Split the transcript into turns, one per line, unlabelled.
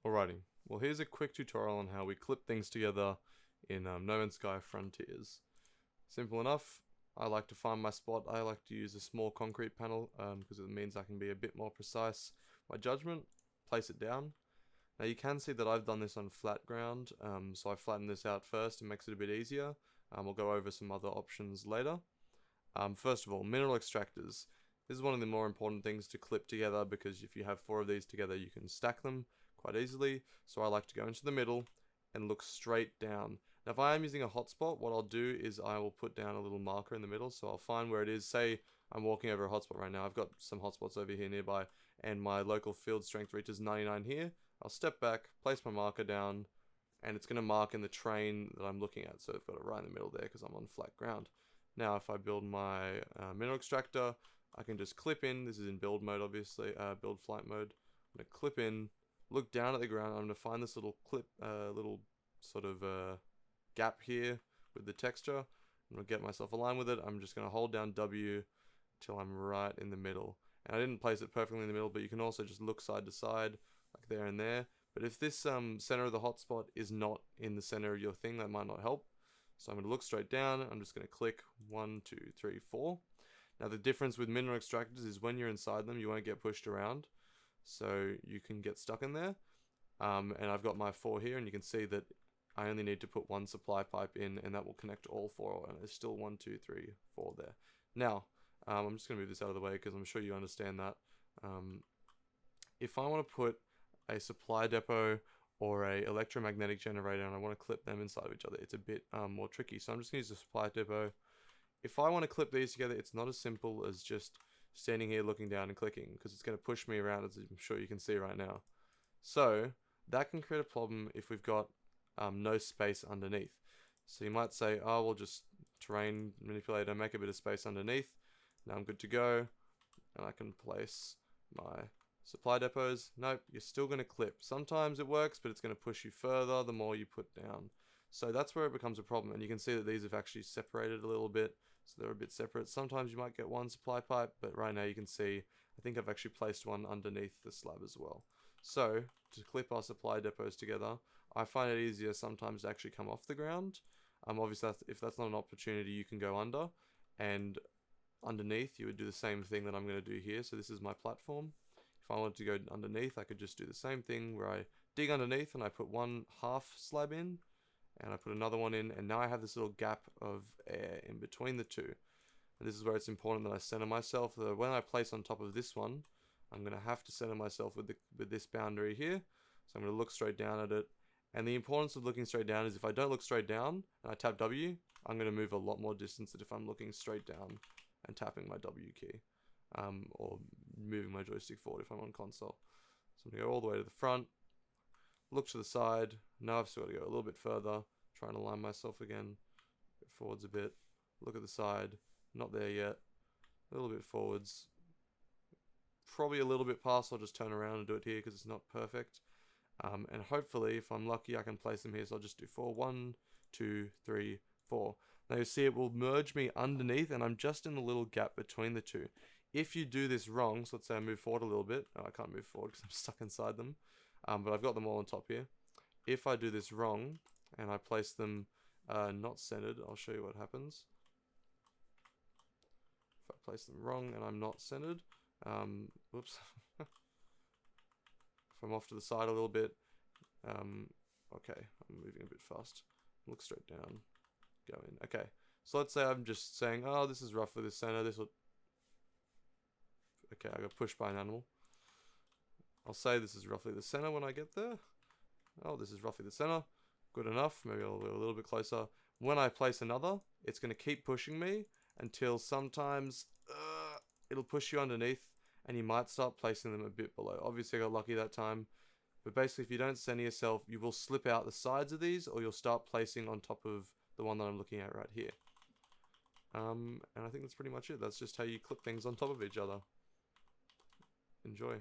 Alrighty, well here's a quick tutorial on how we clip things together in No Man's Sky Frontiers. Simple enough. I like to find my spot. I like to use a small concrete panel because it means I can be a bit more precise. My judgment, place it down. Now you can see that I've done this on flat ground, so I flatten this out first and makes it a bit easier. We'll go over some other options later. First of all, mineral extractors. This is one of the more important things to clip together because if you have 4 of these together you can stack them quite easily. So I like to go into the middle and look straight down. Now if I am using a hotspot, what I'll do is I will put down a little marker in the middle, so I'll find where it is. Say I'm walking over a hotspot right now. I've got some hotspots over here nearby and my local field strength reaches 99 here. I'll step back, place my marker down, and it's going to mark in the terrain that I'm looking at. So I've got it right in the middle there because I'm on flat ground. Now if I build my mineral extractor, I can just clip in. This is in build mode, obviously, build flight mode. I'm going to clip in, look down at the ground. I'm going to find this little clip, little sort of gap here with the texture. I'm going to get myself aligned with it. I'm just going to hold down W till I'm right in the middle. And I didn't place it perfectly in the middle, but you can also just look side to side, like there and there. But if this center of the hotspot is not in the center of your thing, that might not help. So I'm going to look straight down. I'm just going to click 1, 2, 3, 4. Now the difference with mineral extractors is when you're inside them, you won't get pushed around. So you can get stuck in there. And I've got my 4 here, and you can see that I only need to put 1 supply pipe in, and that will connect all 4. And there's still 1, 2, 3, 4 there. Now, I'm just going to move this out of the way because I'm sure you understand that. If I want to put a supply depot or a electromagnetic generator and I want to clip them inside of each other, it's a bit more tricky. So I'm just going to use the supply depot. If I want to clip these together, it's not as simple as just standing here looking down and clicking, because it's going to push me around, as I'm sure you can see right now. So that can create a problem if we've got no space underneath. So you might say, oh, we'll just terrain manipulator, make a bit of space underneath. Now I'm good to go, and I can place my supply depots. Nope, you're still going to clip. Sometimes it works, but it's going to push you further the more you put down. So that's where it becomes a problem, and you can see that these have actually separated a little bit, so they're a bit separate. Sometimes you might get 1 supply pipe, but right now you can see, I think I've actually placed one underneath the slab as well. So, to clip our supply depots together, I find it easier sometimes to actually come off the ground. Obviously, if that's not an opportunity, you can go under, and underneath you would do the same thing that I'm going to do here. So this is my platform. If I wanted to go underneath, I could just do the same thing where I dig underneath and I put 1 half slab in, and I put another one in, and now I have this little gap of air in between the two. And this is where it's important that I center myself. When I place on top of this one, I'm going to have to center myself with this boundary here. So I'm going to look straight down at it. And the importance of looking straight down is if I don't look straight down and I tap W, I'm going to move a lot more distance than if I'm looking straight down and tapping my W key. Or moving my joystick forward if I'm on console. So I'm going to go all the way to the front. Look to the side. Now I've still got to go a little bit further. Try and align myself again. Go forwards a bit. Look at the side. Not there yet. A little bit forwards. Probably a little bit past. I'll just turn around and do it here because it's not perfect. And hopefully, if I'm lucky, I can place them here. So I'll just do 4. 1, 2, 3, 4. Now you see it will merge me underneath, and I'm just in the little gap between the two. If you do this wrong, so let's say I move forward a little bit. Oh, I can't move forward because I'm stuck inside them. But I've got them all on top here. If I do this wrong, and I place them not centered, I'll show you what happens. If I place them wrong and I'm not centered, whoops. If I'm off to the side a little bit, okay, I'm moving a bit fast. Look straight down, go in. Okay, so let's say I'm just saying, oh, this is roughly the center. This will. Okay, I got pushed by an animal. I'll say this is roughly the center when I get there. Oh, this is roughly the center. Good enough. Maybe I'll go a little bit closer. When I place another, it's going to keep pushing me until sometimes it'll push you underneath, and you might start placing them a bit below. Obviously, I got lucky that time. But basically, if you don't center yourself, you will slip out the sides of these, or you'll start placing on top of the one that I'm looking at right here. And I think that's pretty much it. That's just how you clip things on top of each other. Enjoy.